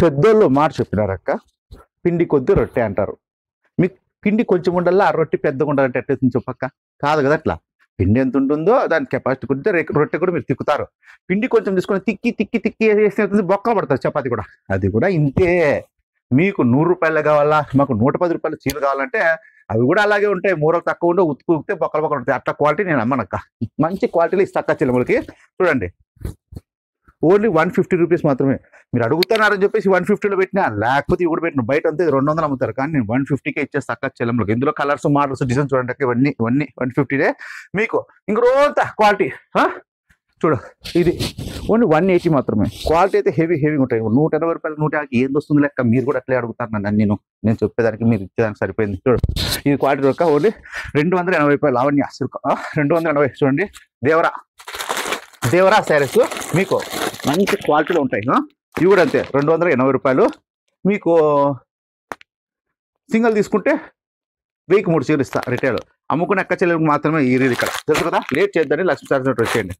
పెద్దోళ్ళు మాట చెప్పినారక్క, పిండి కొద్ది రొట్టె అంటారు. మీకు పిండి కొంచెం ఉండాలా, ఆ రొట్టె పెద్దగా ఉండాలంటే ఎట్లయితుంది చెప్పక్క? కాదు కదా అట్లా. పిండి ఎంత ఉంటుందో దాని కెపాసిటీ కొద్ది రొట్టె కూడా మీరు తిక్కుతారు. పిండి కొంచెం తీసుకొని తిక్కి తిక్కి తిక్కి వేస్తే బొక్క పడుతుంది చపాతి కూడా. అది కూడా ఇంతే. మీకు 100 రూపాయలు కావాలా, మాకు 110 రూపాయలు చీర కావాలంటే అవి కూడా అలాగే ఉంటాయి. మూరలు తక్కువ ఉంటే ఉతికితే బొక్కలు బొక్కలు ఉంటాయి. అట్లా క్వాలిటీ నేను అమ్మనక్క. మంచి క్వాలిటీలో ఇస్తాక చెల్లెములకి. చూడండి, ఓన్లీ 150 రూపీస్ మాత్రమే. మీరు అడుగుతున్నారని చెప్పేసి 150లో పెట్టినా, లేకపోతే ఇవి కూడా పెట్టిన. బయట అంతే 200 అమ్ముతారు, కానీ నేను 150కే ఇచ్చేస్తా అక్క చెల్లెములకి. ఇందులో కలర్స్, మోడల్స్, డిజైన్స్ చూడండి. ఇవన్నీ ఇవన్నీ 150నే మీకు. ఇంక రోజంతా క్వాలిటీ చూడు, ఇది ఓన్లీ 180 మాత్రమే. క్వాలిటీ అయితే హెవీ హెవీగా ఉంటాయి. 180 రూపాయలు 150 ఏంది వస్తుంది లెక్క. మీరు కూడా అట్లే అడుగుతారు నన్ను. నేను చెప్పేదానికి మీరు ఇచ్చేదానికి సరిపోయింది. చూడు, ఇది క్వాలిటీ రొక్క ఓన్లీ 280 రూపాయలు. లావణ్య సిల్క్ 280. చూడండి, దేవరా శారీస్ మీకు మంచి క్వాలిటీలో ఉంటాయి. ఇవి కూడా అంతే 280 రూపాయలు. మీకు సింగిల్ తీసుకుంటే 1000కి 3 చీరలు ఇస్తా రిటైల్. అమ్ముకునే అక్క చెల్లెలకు మాత్రమే ఈ రీల్ ఇక్కడ తెలుసు కదా. లేట్ చేద్దని లక్ష్మీ సార్ వచ్చేయండి.